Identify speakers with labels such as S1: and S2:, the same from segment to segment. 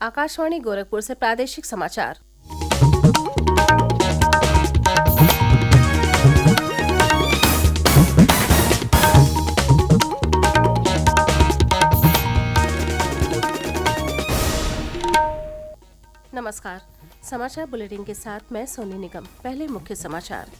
S1: आकाशवाणी गोरखपुर से प्रादेशिक समाचार। नमस्कार। समाचार बुलेटिन के साथ मैं सोनी निगम। पहले मुख्य समाचार।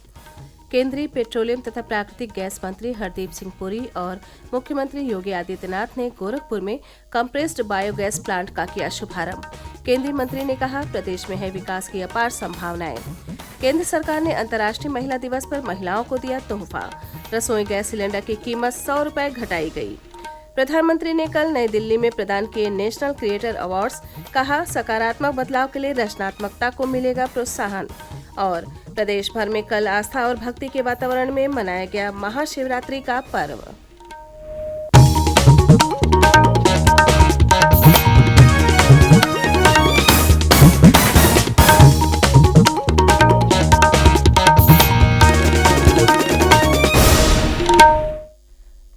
S1: केंद्रीय पेट्रोलियम तथा प्राकृतिक गैस मंत्री हरदीप सिंह पुरी और मुख्यमंत्री योगी आदित्यनाथ ने गोरखपुर में कंप्रेस्ड बायोगैस प्लांट का किया शुभारंभ। केंद्रीय मंत्री ने कहा, प्रदेश में है विकास की अपार संभावनाएं। केंद्र सरकार ने अंतर्राष्ट्रीय महिला दिवस पर महिलाओं को दिया तोहफा। रसोई गैस सिलेंडर की कीमत 100 रुपए घटाई गई। प्रधानमंत्री ने कल नई दिल्ली में प्रदान किए नेशनल क्रिएटर अवार्ड्स। कहा, सकारात्मक बदलाव के लिए रचनात्मकता को मिलेगा प्रोत्साहन। और प्रदेश भर में कल आस्था और भक्ति के वातावरण में मनाया गया महाशिवरात्रि का पर्व।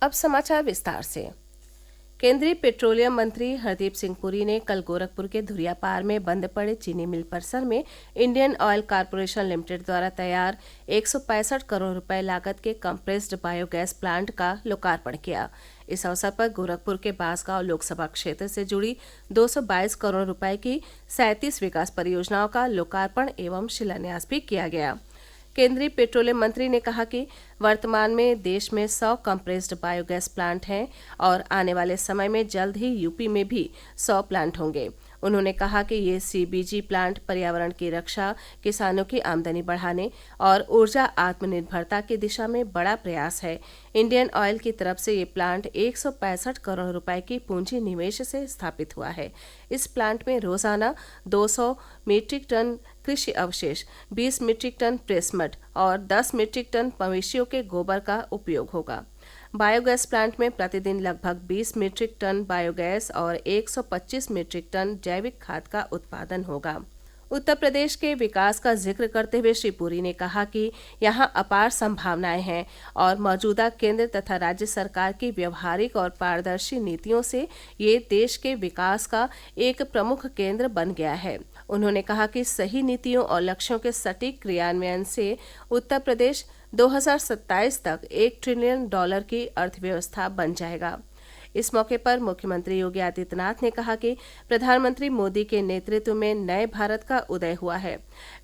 S1: अब समाचार विस्तार से। केंद्रीय पेट्रोलियम मंत्री हरदीप सिंह पुरी ने कल गोरखपुर के धुरियापार में बंद पड़े चीनी मिल परिसर में इंडियन ऑयल कॉरपोरेशन लिमिटेड द्वारा तैयार 165 करोड़ रुपए लागत के कंप्रेस्ड बायोगैस प्लांट का लोकार्पण किया। इस अवसर पर गोरखपुर के बांसगांव लोकसभा क्षेत्र से जुड़ी 222 करोड़ रुपए की 37 विकास परियोजनाओं का लोकार्पण एवं शिलान्यास भी किया गया। केंद्रीय पेट्रोलियम मंत्री ने कहा कि वर्तमान में देश में 100 कंप्रेस्ड बायोगैस प्लांट हैं और आने वाले समय में जल्द ही यूपी में भी 100 प्लांट होंगे। उन्होंने कहा कि ये सीबीजी प्लांट पर्यावरण की रक्षा, किसानों की आमदनी बढ़ाने और ऊर्जा आत्मनिर्भरता की दिशा में बड़ा प्रयास है। इंडियन ऑयल की तरफ से ये प्लांट 165 करोड़ रुपए की पूंजी निवेश से स्थापित हुआ है। इस प्लांट में रोजाना 200 मीट्रिक टन कृषि अवशेष, 20 मीट्रिक टन प्रेस मड और 10 मीट्रिक टन मवेशियों के गोबर का उपयोग होगा। बायोगैस प्लांट में प्रतिदिन लगभग 20 मीट्रिक टन बायोगैस और 125 मीट्रिक टन जैविक खाद का उत्पादन होगा। उत्तर प्रदेश के विकास का जिक्र करते हुए श्री पुरी ने कहा कि यहां अपार संभावनाएं हैं और मौजूदा केंद्र तथा राज्य सरकार की व्यवहारिक और पारदर्शी नीतियों से ये देश के विकास का एक प्रमुख केंद्र बन गया है। उन्होंने कहा कि सही नीतियों और लक्ष्यों के सटीक क्रियान्वयन से उत्तर प्रदेश 2027 तक $1 ट्रिलियन की अर्थव्यवस्था बन जाएगा। इस मौके पर मुख्यमंत्री योगी आदित्यनाथ ने कहा कि प्रधानमंत्री मोदी के नेतृत्व में नए भारत का उदय हुआ है।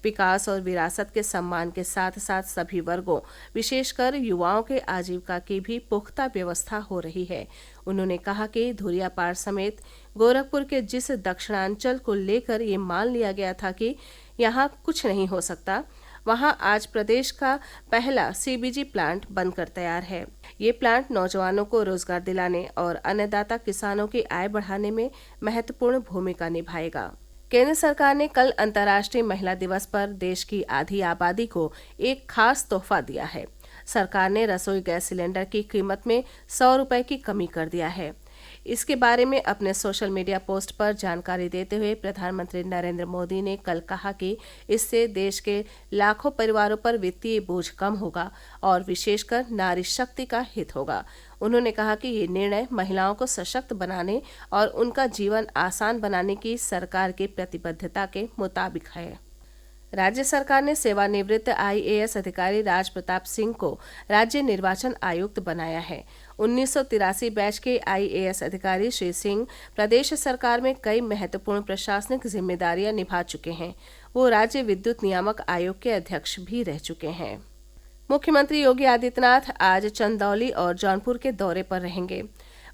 S1: विकास और विरासत के सम्मान के साथ साथ सभी वर्गों, विशेषकर युवाओं के आजीविका की भी पुख्ता व्यवस्था हो रही है। उन्होंने कहा कि धुरियापार समेत गोरखपुर के जिस दक्षिणांचल को लेकर ये मान लिया गया था कि यहाँ कुछ नहीं हो सकता, वहां आज प्रदेश का पहला सीबीजी प्लांट बनकर तैयार है। ये प्लांट नौजवानों को रोजगार दिलाने और अन्नदाता किसानों की आय बढ़ाने में महत्वपूर्ण भूमिका निभाएगा। केंद्र सरकार ने कल अंतर्राष्ट्रीय महिला दिवस पर देश की आधी आबादी को एक खास तोहफा दिया है। सरकार ने रसोई गैस सिलेंडर की कीमत में 100 रुपए की कमी कर दिया है। इसके बारे में अपने सोशल मीडिया पोस्ट पर जानकारी देते हुए प्रधानमंत्री नरेंद्र मोदी ने कल कहा कि इससे देश के लाखों परिवारों पर वित्तीय बोझ कम होगा और विशेषकर नारी शक्ति का हित होगा। उन्होंने कहा कि ये निर्णय महिलाओं को सशक्त बनाने और उनका जीवन आसान बनाने की सरकार की प्रतिबद्धता के मुताबिक है। राज्य सरकार ने सेवानिवृत्त आईएएस अधिकारी राज प्रताप सिंह को राज्य निर्वाचन आयुक्त बनाया है। 1983 बैच के आईएएस अधिकारी श्री सिंह प्रदेश सरकार में कई महत्वपूर्ण प्रशासनिक जिम्मेदारियां निभा चुके हैं। वो राज्य विद्युत नियामक आयोग के अध्यक्ष भी रह चुके हैं। मुख्यमंत्री योगी आदित्यनाथ आज चंदौली और जौनपुर के दौरे पर रहेंगे।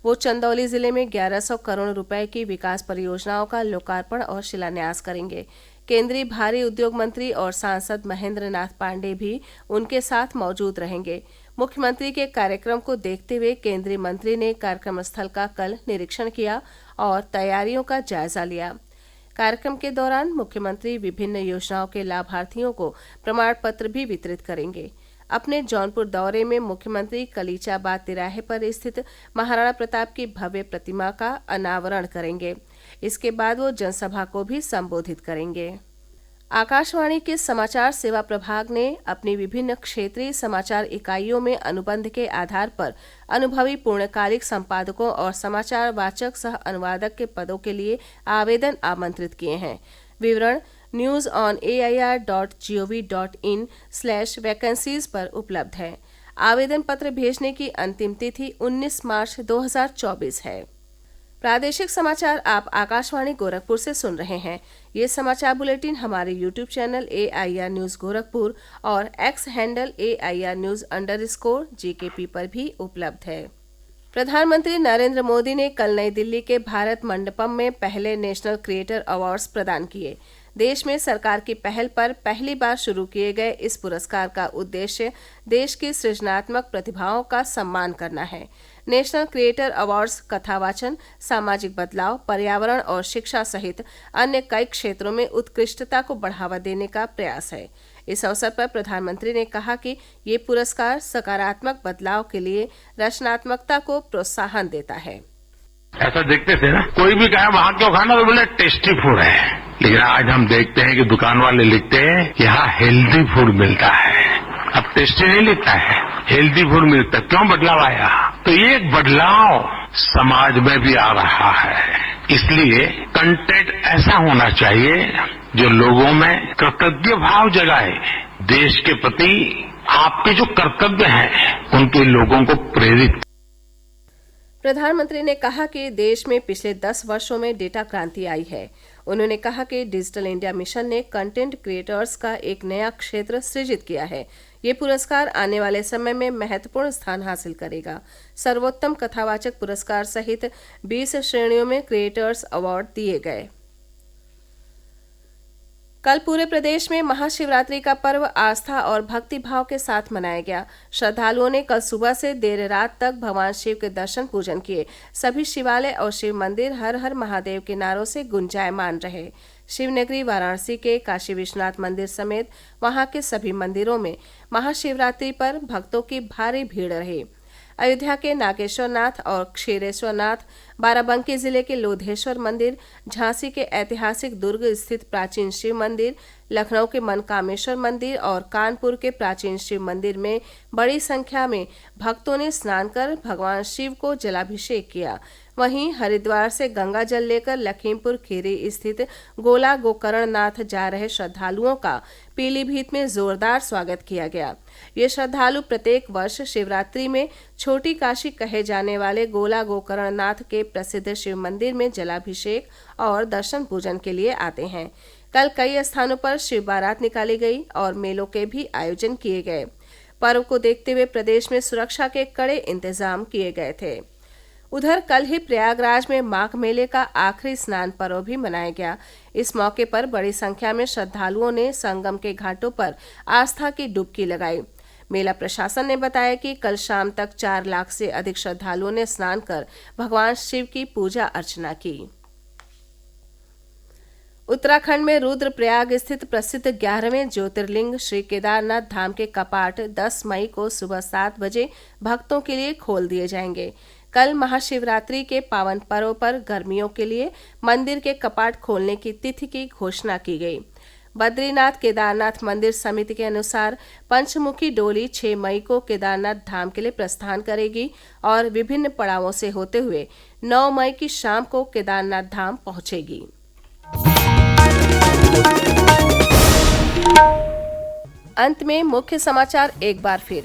S1: वो चंदौली जिले में 1100 करोड़ रुपए की विकास परियोजनाओं का लोकार्पण और शिलान्यास करेंगे। केंद्रीय भारी उद्योग मंत्री और सांसद महेंद्र नाथ पांडे भी उनके साथ मौजूद रहेंगे। मुख्यमंत्री के कार्यक्रम को देखते हुए केंद्रीय मंत्री ने कार्यक्रम स्थल का कल निरीक्षण किया और तैयारियों का जायजा लिया। कार्यक्रम के दौरान मुख्यमंत्री विभिन्न योजनाओं के लाभार्थियों को प्रमाण पत्र भी वितरित करेंगे। अपने जौनपुर दौरे में मुख्यमंत्री कलीचाबाद तिराहे पर स्थित महाराणा प्रताप की भव्य प्रतिमा का अनावरण करेंगे। इसके बाद वो जनसभा को भी संबोधित करेंगे। आकाशवाणी के समाचार सेवा प्रभाग ने अपनी विभिन्न क्षेत्रीय समाचार इकाइयों में अनुबंध के आधार पर अनुभवी पूर्णकालिक संपादकों और समाचार वाचक सह अनुवादक के पदों के लिए आवेदन आमंत्रित किए हैं। विवरण newsonair.gov.in/vacancies पर उपलब्ध है। आवेदन पत्र भेजने की अंतिम तिथि 19 मार्च 2024 है। प्रादेशिक समाचार आप आकाशवाणी गोरखपुर से सुन रहे हैं। ये समाचार बुलेटिन हमारे YouTube channel AIR news Gorakhpur और एक्स हैंडल AIR न्यूज_GKP पर भी उपलब्ध है। प्रधानमंत्री नरेंद्र मोदी ने कल नई दिल्ली के भारत मंडपम में पहले नेशनल क्रिएटर अवार्ड्स प्रदान किए। देश में सरकार की पहल पर पहली बार शुरू किए गए इस पुरस्कार का उद्देश्य देश की सृजनात्मक प्रतिभाओं का सम्मान करना है। नेशनल क्रिएटर अवार्ड्स कथावाचन, सामाजिक बदलाव, पर्यावरण और शिक्षा सहित अन्य कई क्षेत्रों में उत्कृष्टता को बढ़ावा देने का प्रयास है। इस अवसर पर प्रधानमंत्री ने कहा कि ये पुरस्कार सकारात्मक बदलाव के लिए रचनात्मकता को प्रोत्साहन देता है।
S2: ऐसा देखते थे ना, कोई भी कहे वहां क्यों खाना, तो बोले टेस्टी फूड है। लेकिन आज हम देखते हैं कि दुकान वाले लिखते हैं यहाँ हेल्दी फूड मिलता है। अब टेस्टी नहीं लिखता है, हेल्दी फूड मिलता है। क्यों बदलाव आया? तो ये एक बदलाव समाज में भी आ रहा है। इसलिए कंटेंट ऐसा होना चाहिए जो लोगों में कृतज्ञ भाव जगाए, देश के प्रति आपके जो कर्तव्य हैं उनके लोगों को प्रेरित।
S1: प्रधानमंत्री ने कहा कि देश में पिछले 10 वर्षों में डेटा क्रांति आई है। उन्होंने कहा कि डिजिटल इंडिया मिशन ने कंटेंट क्रिएटर्स का एक नया क्षेत्र सृजित किया है। ये पुरस्कार आने वाले समय में महत्वपूर्ण स्थान हासिल करेगा। सर्वोत्तम कथावाचक पुरस्कार सहित 20 श्रेणियों में क्रिएटर्स अवार्ड दिए गए। कल पूरे प्रदेश में महाशिवरात्रि का पर्व आस्था और भक्ति भाव के साथ मनाया गया। श्रद्धालुओं ने कल सुबह से देर रात तक भगवान शिव के दर्शन पूजन किए। सभी शिवालय और शिव मंदिर हर हर महादेव के नारों से गुंजायमान रहे। शिवनगरी वाराणसी के काशी विश्वनाथ मंदिर समेत वहां के सभी मंदिरों में महाशिवरात्रि पर भक्तों की भारी भीड़ रही। अयोध्या के नागेश्वर नाथ और क्षीरेश्वर नाथ, बाराबंकी जिले के लोधेश्वर मंदिर, झांसी के ऐतिहासिक दुर्ग स्थित प्राचीन शिव मंदिर, लखनऊ के मनकामेश्वर मंदिर और कानपुर के प्राचीन शिव मंदिर में बड़ी संख्या में भक्तों ने स्नान कर भगवान शिव को जलाभिषेक किया। वहीं हरिद्वार से गंगा जल लेकर लखीमपुर खीरी स्थित गोला गोकर्ण नाथ जा रहे श्रद्धालुओं का पीलीभीत में जोरदार स्वागत किया गया। ये श्रद्धालु प्रत्येक वर्ष शिवरात्रि में छोटी काशी कहे जाने वाले गोला गोकर्ण नाथ के प्रसिद्ध शिव मंदिर में जलाभिषेक और दर्शन पूजन के लिए आते हैं। कल कई स्थानों पर शिव बारात निकाली गई और मेलों के भी आयोजन किए गए। पर्व को देखते हुए प्रदेश में सुरक्षा के कड़े इंतजाम किए गए थे। उधर कल ही प्रयागराज में माघ मेले का आखिरी स्नान पर्व भी मनाया गया। इस मौके पर बड़ी संख्या में श्रद्धालुओं ने संगम के घाटों पर आस्था की डुबकी लगाई। मेला प्रशासन ने बताया कि कल शाम तक 4 लाख से अधिक श्रद्धालुओं ने स्नान कर भगवान शिव की पूजा अर्चना की। उत्तराखंड में रुद्रप्रयाग स्थित प्रसिद्ध 11वें ज्योतिर्लिंग श्री केदारनाथ धाम के कपाट 10 मई को सुबह 7 बजे भक्तों के लिए खोल दिए जाएंगे। कल महाशिवरात्रि के पावन पर्व पर गर्मियों के लिए मंदिर के कपाट खोलने की तिथि की घोषणा की गई। बद्रीनाथ केदारनाथ मंदिर समिति के अनुसार पंचमुखी डोली 6 मई को केदारनाथ धाम के लिए प्रस्थान करेगी और विभिन्न पड़ावों से होते हुए 9 मई की शाम को केदारनाथ धाम पहुंचेगी। अंत में मुख्य समाचार एक बार फिर।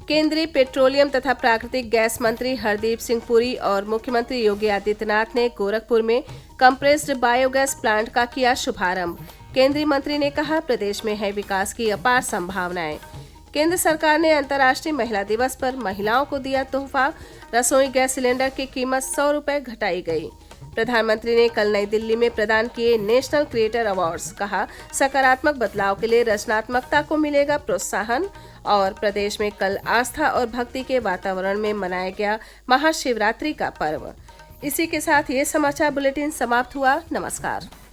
S1: केंद्रीय पेट्रोलियम तथा प्राकृतिक गैस मंत्री हरदीप सिंह पुरी और मुख्यमंत्री योगी आदित्यनाथ ने गोरखपुर में कंप्रेस्ड बायोगैस प्लांट का किया शुभारंभ। केंद्रीय मंत्री ने कहा, प्रदेश में है विकास की अपार संभावनाएं। केंद्र सरकार ने अंतर्राष्ट्रीय महिला दिवस पर महिलाओं को दिया तोहफा। रसोई गैस सिलेंडर की कीमत 100 रुपए घटाई गई। प्रधानमंत्री ने कल नई दिल्ली में प्रदान किए नेशनल क्रिएटर अवार्ड्स। कहा, सकारात्मक बदलाव के लिए रचनात्मकता को मिलेगा प्रोत्साहन। और प्रदेश में कल आस्था और भक्ति के वातावरण में मनाया गया महाशिवरात्रि का पर्व। इसी के साथ ये समाचार बुलेटिन समाप्त हुआ। नमस्कार।